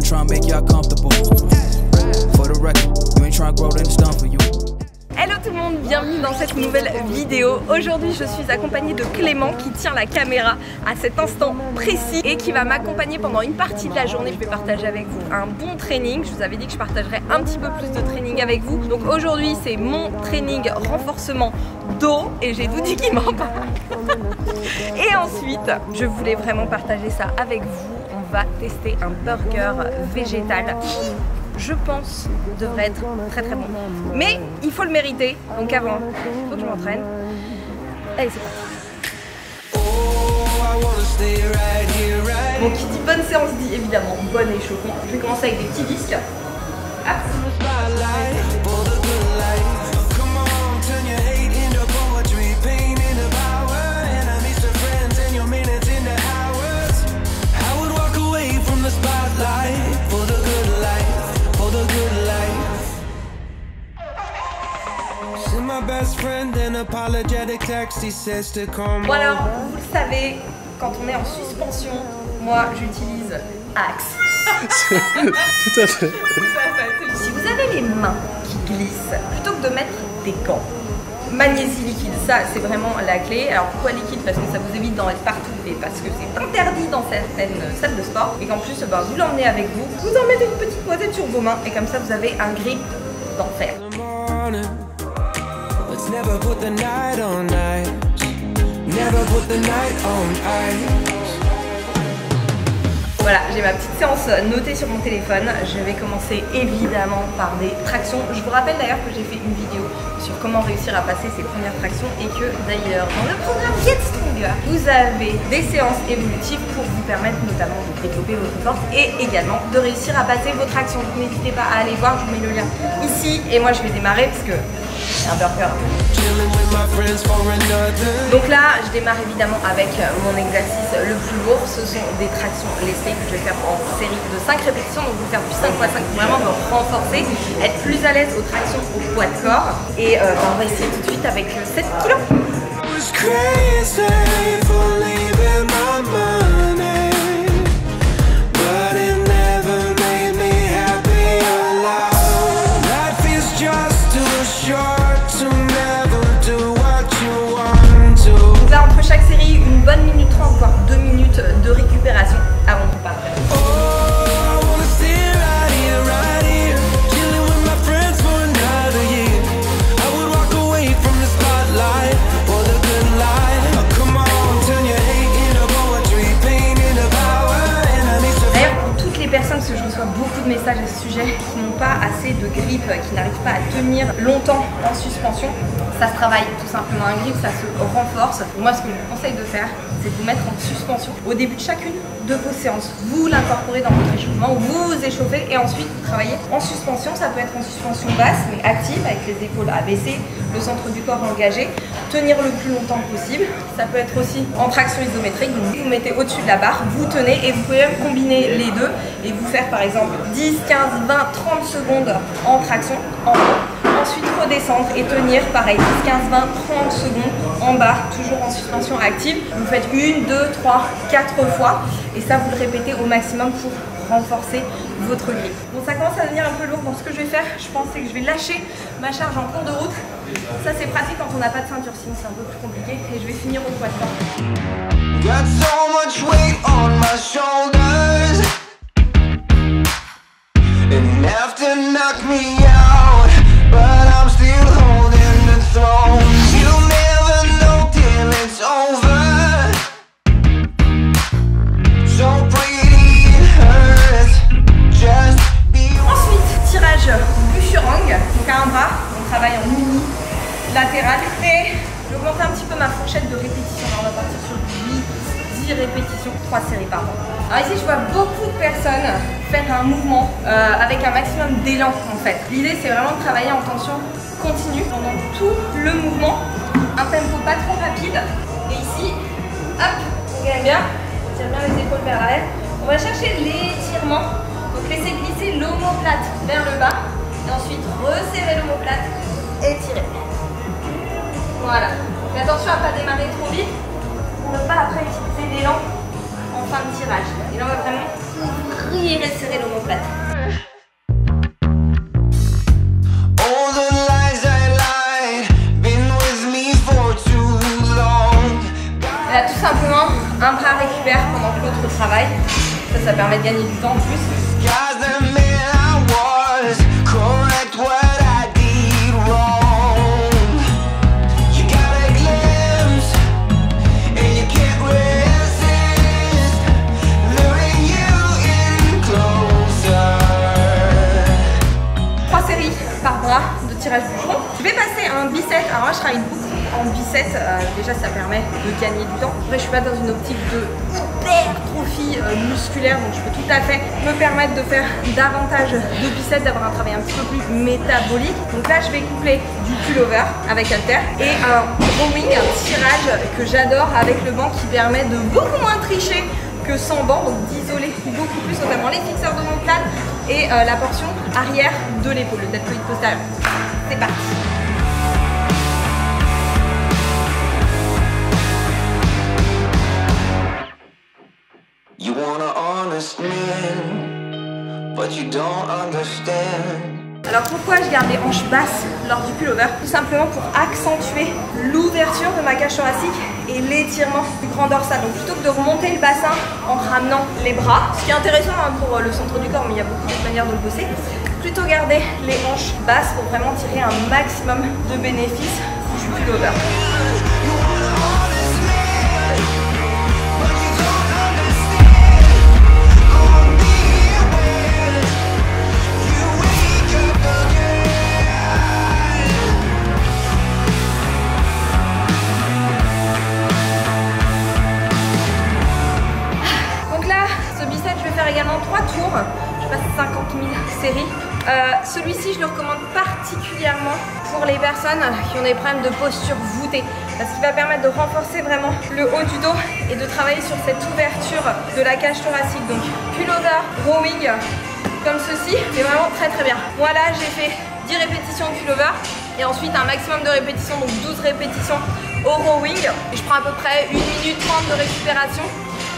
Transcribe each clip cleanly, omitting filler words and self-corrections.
trying to make y'all comfortable. For the record, you ain't trying to grow, then it's done for you. Hello tout le monde, bienvenue dans cette nouvelle vidéo. Aujourd'hui je suis accompagnée de Clément qui tient la caméra à cet instant précis et qui va m'accompagner pendant une partie de la journée. Je vais partager avec vous un bon training. Je vous avais dit que je partagerais un petit peu plus de training avec vous. Donc aujourd'hui c'est mon training renforcement dos et j'ai tout dit qu'il m'en parle. Et ensuite je voulais vraiment partager ça avec vous. On va tester un burger végétal qui, je pense, devrait être très très bon. Mais il faut le mériter, donc avant, il faut que je m'entraîne. Allez, c'est parti. Bon, qui dit bonne séance dit évidemment bonne échauffement. Je vais commencer avec des petits disques. Hop. Bon alors, vous le savez, quand on est en suspension, moi j'utilise Axe. Tout à fait. Si vous avez les mains qui glissent, plutôt que de mettre des gants, magnésie liquide, ça c'est vraiment la clé. Alors pourquoi liquide? Parce que ça vous évite d'en être partout et parce que c'est interdit dans certaines salles de sport. Et qu'en plus, vous l'emmenez avec vous, vous en mettez une petite noisette sur vos mains et comme ça vous avez un grip d'enfer. Never put the night on ice. Never put the night on ice. Voilà, j'ai ma petite séance notée sur mon téléphone. Je vais commencer évidemment par des tractions. Je vous rappelle d'ailleurs que j'ai fait une vidéo sur comment réussir à passer ses premières tractions et que d'ailleurs dans le programme Get Stronger, vous avez des séances évolutives pour vous permettre notamment de développer votre force et également de réussir à passer vos tractions. N'hésitez pas à aller voir, je vous mets le lien ici et moi je vais démarrer parce que c'est un burger. Donc là, je démarre évidemment avec mon exercice le plus lourd. Ce sont des tractions lestées que je vais faire en série de 5 répétitions. Donc je vais faire du 5x5 pour vraiment me renforcer, être plus à l'aise aux tractions au poids de corps. Et on va essayer tout de suite avec 7 kilos. Chaque série, une bonne minute 30 voire 2 minutes de récupération avant de partir. D'ailleurs, pour toutes les personnes, parce que je reçois beaucoup de messages à ce sujet, qui n'ont pas assez de grip, qui n'arrivent pas à tenir longtemps en suspension, ça se travaille tout simplement un grip, ça se renforce. Moi, ce que je vous conseille de faire, c'est de vous mettre en suspension au début de chacune de vos séances. Vous l'incorporez dans votre échauffement, vous vous échauffez et ensuite vous travaillez en suspension. Ça peut être en suspension basse mais active avec les épaules abaissées, le centre du corps engagé, tenir le plus longtemps possible. Ça peut être aussi en traction isométrique, donc vous mettez au-dessus de la barre, vous tenez et vous pouvez même combiner les deux et vous faire par exemple 10, 15, 20, 30 secondes en traction en haut. Ensuite redescendre et tenir pareil 10, 15, 20, 30 secondes en bas, toujours en suspension active. Vous faites 1, 2, 3, 4 fois et ça vous le répétez au maximum pour renforcer votre grip. Bon, ça commence à devenir un peu lourd, donc ce que je vais faire, je pense, c'est que je vais lâcher ma charge en cours de route. Ça c'est pratique quand on n'a pas de ceinture, sinon c'est un peu plus compliqué et je vais finir au poids de corps. But I'm still holding the throne. You'll never know till it's over. So pretty it hurts. Just be. Ensuite, tirage Bushurang. Donc à un bras, on travaille en mini latéral. Et je vais augmenter un petit peu ma fourchette de répétition. Alors on va partir sur 10 répétitions, 3 séries par an. Alors ici je vois beaucoup de personnes faire un mouvement avec un maximum d'élan en fait. L'idée c'est vraiment de travailler en tension continue pendant tout le mouvement, un tempo pas trop rapide. Et ici, hop, on gagne bien, on tire bien les épaules vers l'arrière. On va chercher l'étirement, donc laisser glisser l'omoplate vers le bas et ensuite resserrer l'omoplate et tirer. Voilà, mais attention à ne pas démarrer trop vite. On ne peut pas après utiliser l'élan en fin de tirage. Et là on va vraiment ouvrir finir et serrer l'omoplate. Là, tout simplement, un bras récupère pendant que l'autre travaille. Ça permet de gagner du temps en plus. Par bras de tirage du front. Je vais passer à un bicep. Alors moi je travaille beaucoup en bicep. Déjà ça permet de gagner du temps. Après je suis pas dans une optique de hypertrophie musculaire, donc je peux tout à fait me permettre de faire davantage de biceps, d'avoir un travail un petit peu plus métabolique. Donc là je vais coupler du pullover avec halter et un rowing, un tirage que j'adore avec le banc qui permet de beaucoup moins tricher que sans banc, donc d'isoler beaucoup plus, notamment les fixeurs d'omoplate et la portion arrière de l'épaule, le deltoïde postérieur. C'est parti. You want an honest man, but you don't understand. Alors pourquoi je garde les hanches basses lors du pullover? Tout simplement pour accentuer l'ouverture de ma cage thoracique et l'étirement du grand dorsal. Donc plutôt que de remonter le bassin en ramenant les bras, ce qui est intéressant pour le centre du corps, mais il y a beaucoup d'autres manières de le bosser, plutôt garder les hanches basses pour vraiment tirer un maximum de bénéfices du pullover. Également 3 tours, je passe 50 000 séries. Celui-ci je le recommande particulièrement pour les personnes qui ont des problèmes de posture voûtée, parce qu'il va permettre de renforcer vraiment le haut du dos et de travailler sur cette ouverture de la cage thoracique. Donc pullover, rowing comme ceci, c'est vraiment très bien. Moi là j'ai fait 10 répétitions de pullover et ensuite un maximum de répétitions, donc 12 répétitions au rowing, et je prends à peu près 1 minute 30 de récupération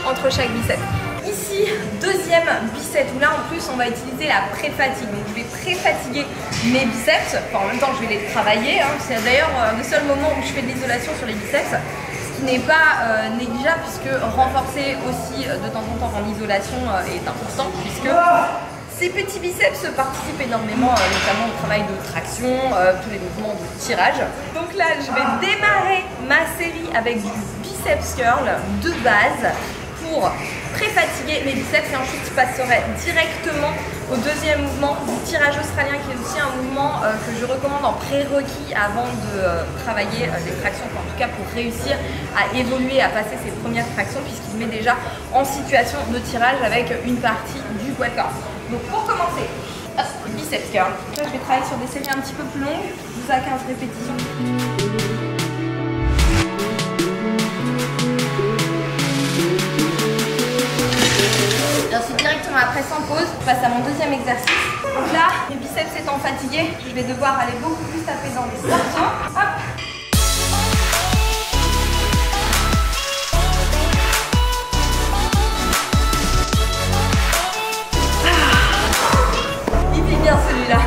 entre chaque bicep. Ici, deuxième bicep, où là en plus on va utiliser la pré-fatigue. Donc je vais pré-fatiguer mes biceps, enfin, en même temps je vais les travailler, hein. C'est d'ailleurs le seul moment où je fais de l'isolation sur les biceps, ce qui n'est pas négligeable, puisque renforcer aussi de temps en temps en isolation est important, puisque ces petits biceps participent énormément, notamment au travail de traction, tous les mouvements de tirage. Donc là je vais démarrer ma série avec du biceps curl de base pour pré-fatiguer mes biceps, et ensuite je passerai directement au deuxième mouvement du tirage australien, qui est aussi un mouvement que je recommande en prérequis avant de travailler les tractions, en tout cas pour réussir à évoluer, à passer ses premières tractions, puisqu'il met déjà en situation de tirage avec une partie du poids de corps. Donc pour commencer, hop, biceps curl. Là je vais travailler sur des séries un petit peu plus longues, 12 à 15 répétitions. Et ensuite directement après, sans pause, je passe à mon deuxième exercice. Donc là, mes biceps étant fatigués, je vais devoir aller beaucoup plus taper dans les torsions. Hop. Il vit bien celui-là.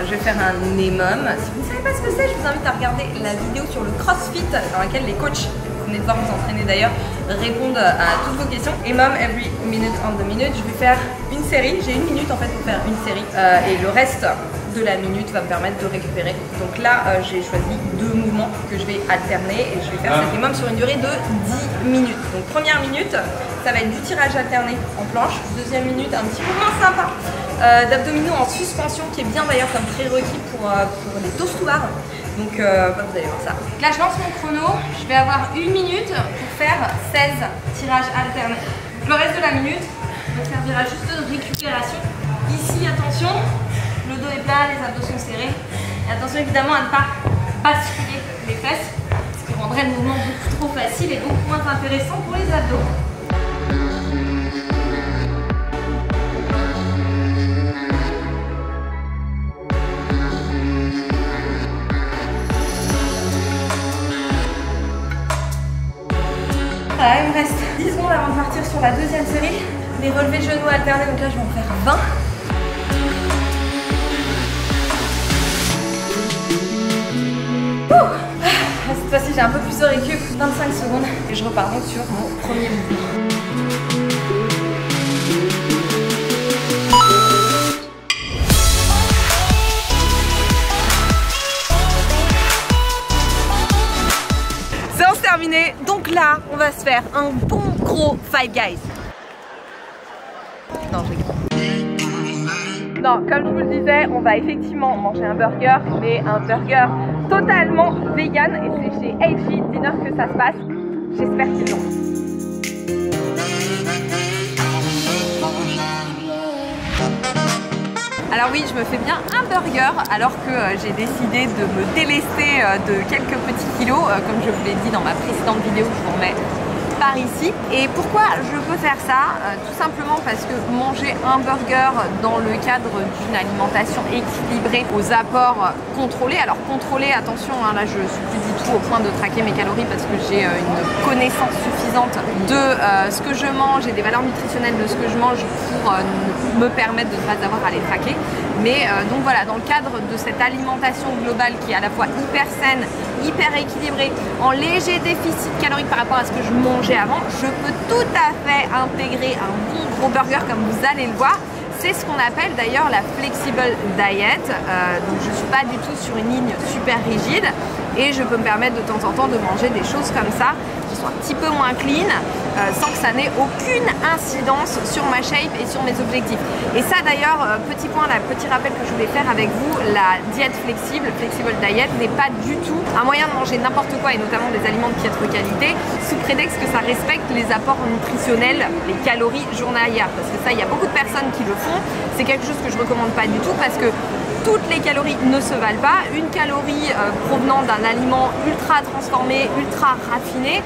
Je vais faire un EMOM. Si vous ne savez pas ce que c'est, je vous invite à regarder la vidéo sur le CrossFit dans laquelle les coachs, vous venez de voir vous entraîner d'ailleurs, répondent à toutes vos questions. EMOM, every minute on the minute. Je vais faire une série. J'ai 1 minute en fait pour faire une série. Et le reste de la minute va me permettre de récupérer. Donc là, j'ai choisi 2 mouvements que je vais alterner et je vais faire cet minimum sur une durée de 10 minutes. Donc première minute, ça va être du tirage alterné en planche. Deuxième minute, un petit mouvement sympa d'abdominaux en suspension qui est bien d'ailleurs comme prérequis pour les toast to bar. Donc vous allez voir ça. Donc là je lance mon chrono, je vais avoir 1 minute pour faire 16 tirages alternés. Donc, le reste de la minute me servira juste de récupération. Ici attention, le dos est plat, les abdos sont serrés. Et attention évidemment à ne pas basculer les fesses, ce qui rendrait le mouvement beaucoup trop facile et beaucoup moins intéressant pour les abdos. Voilà, il me reste 10 secondes avant de partir sur la deuxième série. Les relevés de genoux alternés, donc là je vais en faire 20. Cette fois-ci j'ai un peu plus de récup, 25 secondes. Et je repars donc sur mon premier mouvement. Séance terminée, donc là on va se faire un bon gros Five Guys. Non, je rigole. Non, comme je vous le disais, on va effectivement manger un burger, mais un burger totalement vegan et c'est chez AG Dinner que ça se passe. J'espère qu'ils l'ont. Alors oui, je me fais bien un burger alors que j'ai décidé de me délester de quelques petits kilos, comme je vous l'ai dit dans ma précédente vidéo, je vous remets par ici. Et pourquoi je peux faire ça? Tout simplement parce que manger un burger dans le cadre d'une alimentation équilibrée aux apports contrôlés, alors contrôlés, attention, hein, là je suis plus du tout au point de traquer mes calories parce que j'ai une connaissance suffisante de ce que je mange et des valeurs nutritionnelles de ce que je mange pour me permettre de ne pas avoir à les traquer. Mais donc voilà, dans le cadre de cette alimentation globale qui est à la fois hyper saine, hyper équilibrée, en léger déficit calorique par rapport à ce que je mangeais avant, je peux tout à fait intégrer un bon gros burger comme vous allez le voir. C'est ce qu'on appelle d'ailleurs la flexible diet. Donc je ne suis pas du tout sur une ligne super rigide et je peux me permettre de temps en temps de manger des choses comme ça qui sont un petit peu moins clean sans que ça n'ait aucune incidence sur ma shape et sur mes objectifs. Et ça d'ailleurs, petit point, là, petit rappel que je voulais faire avec vous, la diète flexible diet n'est pas du tout un moyen de manger n'importe quoi et notamment des aliments de piètre qualité sous prétexte que ça respecte les apports nutritionnels, les calories journalières. Parce que ça, il y a beaucoup de personnes qui le font. C'est quelque chose que je recommande pas du tout parce que toutes les calories ne se valent pas. Une calorie provenant d'un aliment ultra transformé, ultra raffiné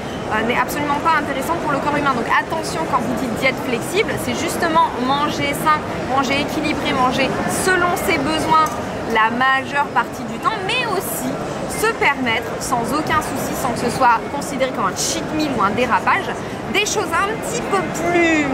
n'est absolument pas intéressante pour le corps humain. Donc attention quand vous dites diète flexible, c'est justement manger sain, manger équilibré, manger selon ses besoins la majeure partie du temps, mais aussi se permettre sans aucun souci, sans que ce soit considéré comme un cheat meal ou un dérapage, des choses un petit peu plus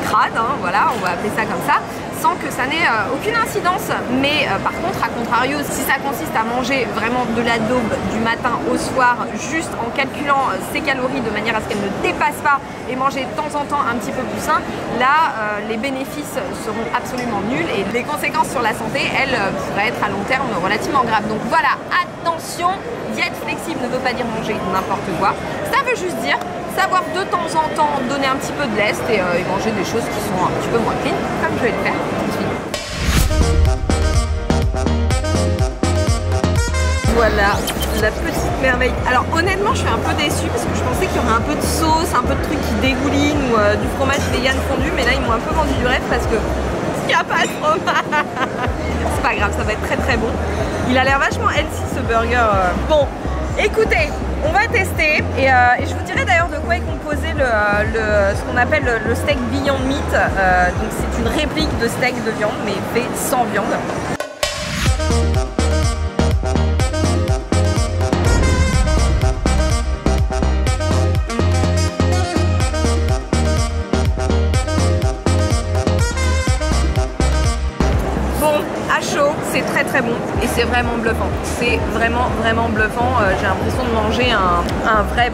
crades, hein, voilà, on va appeler ça comme ça, sans que ça n'ait aucune incidence. Mais par contre, à contrario, si ça consiste à manger vraiment de la daube du matin au soir, juste en calculant ses calories de manière à ce qu'elles ne dépassent pas et manger de temps en temps un petit peu plus sain, là, les bénéfices seront absolument nuls et les conséquences sur la santé, elles, pourraient être à long terme relativement graves. Donc voilà, attention, diète flexible ne veut pas dire manger n'importe quoi. Ça veut juste dire savoir de temps en temps donner un petit peu de lest et manger des choses qui sont un petit peu moins clean, comme je vais le faire tout de suite. Voilà, la petite merveille. Alors honnêtement, je suis un peu déçue parce que je pensais qu'il y aurait un peu de sauce, un peu de trucs qui dégoulinent ou du fromage vegan fondu, mais là ils m'ont un peu vendu du rêve parce que il n'y a pas de fromage. C'est pas grave, ça va être très très bon. Il a l'air vachement healthy ce burger. Bon, écoutez, on va tester et je vous dirai d'ailleurs de quoi est composé ce qu'on appelle le steak Beyond Meat. Donc c'est une réplique de steak de viande mais fait sans viande. C'est très très bon et c'est vraiment bluffant. C'est vraiment bluffant. J'ai l'impression de manger un vrai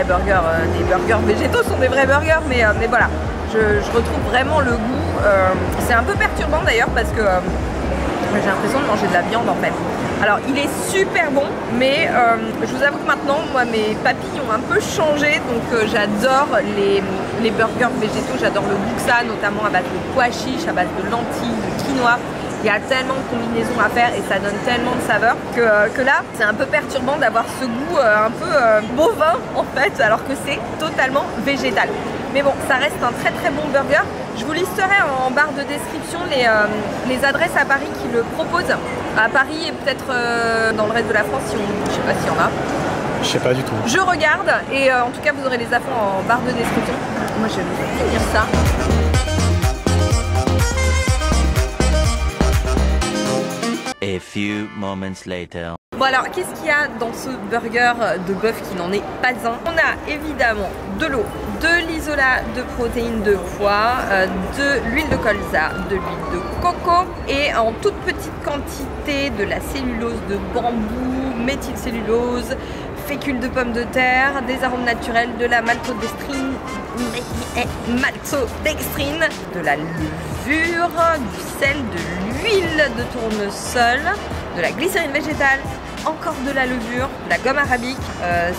burger. Des burgers végétaux sont des vrais burgers, mais voilà, je retrouve vraiment le goût. C'est un peu perturbant d'ailleurs parce que J'ai l'impression de manger de la viande en fait. Alors il est super bon, mais je vous avoue que maintenant moi mes papilles ont un peu changé, donc j'adore les burgers végétaux, j'adore le buksa, notamment à base de pois chiches, à base de lentilles, de quinoa. Il y a tellement de combinaisons à faire et ça donne tellement de saveurs que là c'est un peu perturbant d'avoir ce goût un peu bovin en fait, alors que c'est totalement végétal. Mais bon, ça reste un très très bon burger. Je vous listerai en barre de description les adresses à Paris qui le proposent. À Paris et peut-être dans le reste de la France, si on, je sais pas s'il y en a. Je sais pas du tout. Je regarde et en tout cas vous aurez les infos en barre de description. Moi je vais finir ça. A few moments later. Bon alors, qu'est-ce qu'il y a dans ce burger de bœuf qui n'en est pas un? On a évidemment de l'eau, de l'isolat de protéines de pois, de l'huile de colza, de l'huile de coco et en toute petite quantité de la cellulose de bambou, méthylcellulose, fécule de pommes de terre, des arômes naturels, de la maltodextrine, de la levure, du sel, de l'huile de tournesol, de la glycérine végétale, encore de la levure, de la gomme arabique,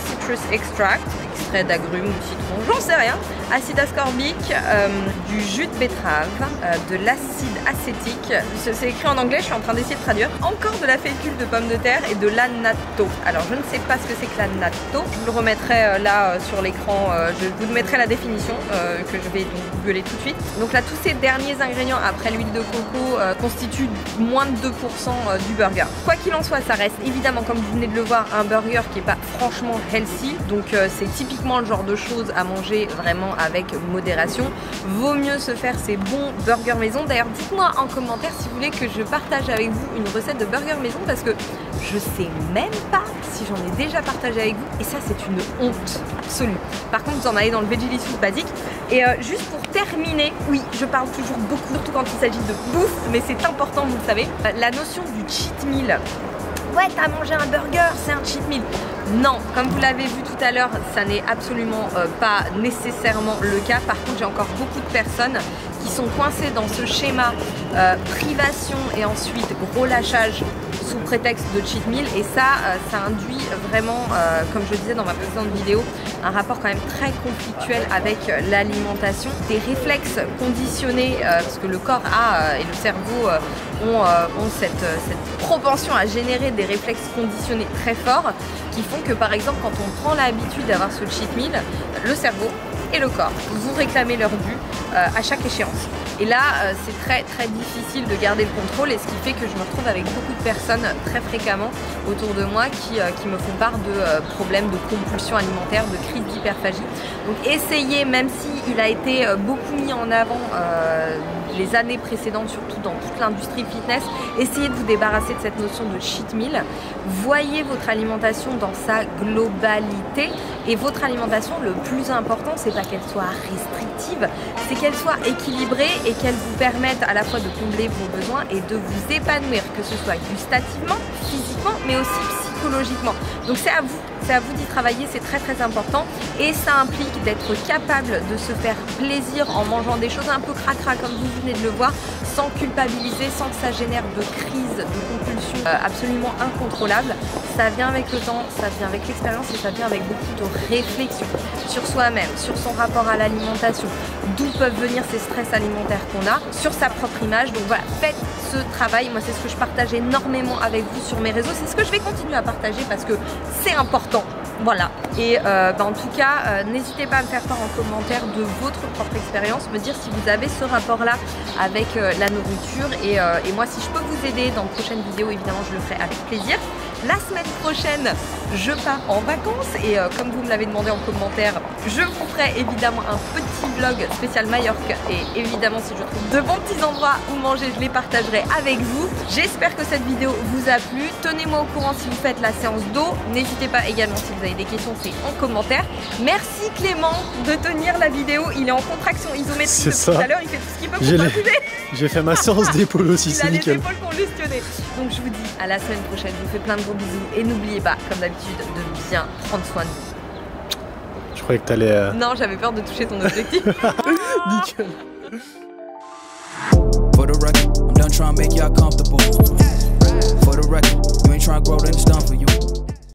citrus extract, extrait d'agrumes ou citron, j'en sais rien, acide ascorbique, du jus de betterave, de l'acide acétique, c'est écrit en anglais, je suis en train d'essayer de traduire, encore de la fécule de pommes de terre et de l'annatto. Alors je ne sais pas ce que c'est que l'annatto, je vous le remettrai là sur l'écran, je vous mettrai la définition que je vais donc googler tout de suite. Donc là tous ces derniers ingrédients après l'huile de coco constituent moins de 2% du burger. Quoi qu'il en soit, ça reste évidemment, comme vous venez de le voir, un burger qui n'est pas franchement healthy, donc c'est typiquement le genre de choses à manger vraiment avec modération. Vaut mieux se faire ces bons burgers maison. D'ailleurs dites-moi en commentaire si vous voulez que je partage avec vous une recette de burger maison, parce que je sais même pas si j'en ai déjà partagé avec vous et ça c'est une honte absolue. Par contre vous en avez dans le Veggie Soup basique. Et juste pour terminer, oui je parle toujours beaucoup, surtout quand il s'agit de bouffe, mais c'est important, vous le savez, la notion du cheat meal. Ouais, t'as mangé un burger, c'est un cheat meal. Non, comme vous l'avez vu tout à l'heure, ça n'est absolument pas nécessairement le cas. Par contre, j'ai encore beaucoup de personnes qui sont coincées dans ce schéma privation et ensuite gros lâchage sous prétexte de cheat meal, et ça induit vraiment, comme je disais dans ma précédente vidéo, un rapport quand même très conflictuel avec l'alimentation, des réflexes conditionnés, parce que le corps et le cerveau ont cette propension à générer des réflexes conditionnés très forts, qui font que par exemple quand on prend l'habitude d'avoir ce cheat meal, le cerveau et le corps vous réclamez leur dû à chaque échéance. Et là, c'est très très difficile de garder le contrôle, et ce qui fait que je me retrouve avec beaucoup de personnes très fréquemment autour de moi qui me font part de problèmes de compulsion alimentaire, de crise d'hyperphagie. Donc essayez, même s'il a été beaucoup mis en avant les années précédentes, surtout dans toute l'industrie fitness, essayez de vous débarrasser de cette notion de cheat meal. Voyez votre alimentation dans sa globalité, et votre alimentation, le plus important, c'est pas qu'elle soit restrictive, c'est qu'elle soit équilibrée et qu'elle vous permette à la fois de combler vos besoins et de vous épanouir, que ce soit gustativement, physiquement, mais aussi psychologiquement. Donc c'est à vous d'y travailler, c'est très très important, et ça implique d'être capable de se faire plaisir en mangeant des choses un peu cracra comme vous venez de le voir, sans culpabiliser, sans que ça génère de crises, de compulsions absolument incontrôlables. Ça vient avec le temps, ça vient avec l'expérience, et ça vient avec beaucoup de réflexion sur soi-même, sur son rapport à l'alimentation, d'où peuvent venir ces stress alimentaires qu'on a, sur sa propre image. Donc voilà, faites ce travail. Moi c'est ce que je partage énormément avec vous sur mes réseaux, c'est ce que je vais continuer à partager parce que c'est important. Voilà, et en tout cas, n'hésitez pas à me faire part en commentaire de votre propre expérience, me dire si vous avez ce rapport-là avec la nourriture, et moi si je peux vous aider dans de prochaines vidéos, évidemment je le ferai avec plaisir. La semaine prochaine, je pars en vacances, et comme vous me l'avez demandé en commentaire, je vous ferai évidemment un petit vlog spécial Majorque, et évidemment si je trouve de bons petits endroits où manger, je les partagerai avec vous. J'espère que cette vidéo vous a plu, tenez-moi au courant si vous faites la séance d'eau, n'hésitez pas également si vous avez des questions, c'est en commentaire. Merci Clément de tenir la vidéo, il est en contraction isométrique depuis tout à l'heure, il fait tout ce qu'il peut pour pas bouger. J'ai fait ma séance d'épaule aussi, c'est nickel. Il a les épaules congestionnées. Donc je vous dis à la semaine prochaine, je vous fais plein de gros bisous, et n'oubliez pas, comme d'habitude, de bien prendre soin de vous. Je croyais que t'allais... Non, j'avais peur de toucher ton objectif. Nickel. For the record, I'm done trying to make y'all comfortable. For the record, you ain't trying to grow, then it's done for you.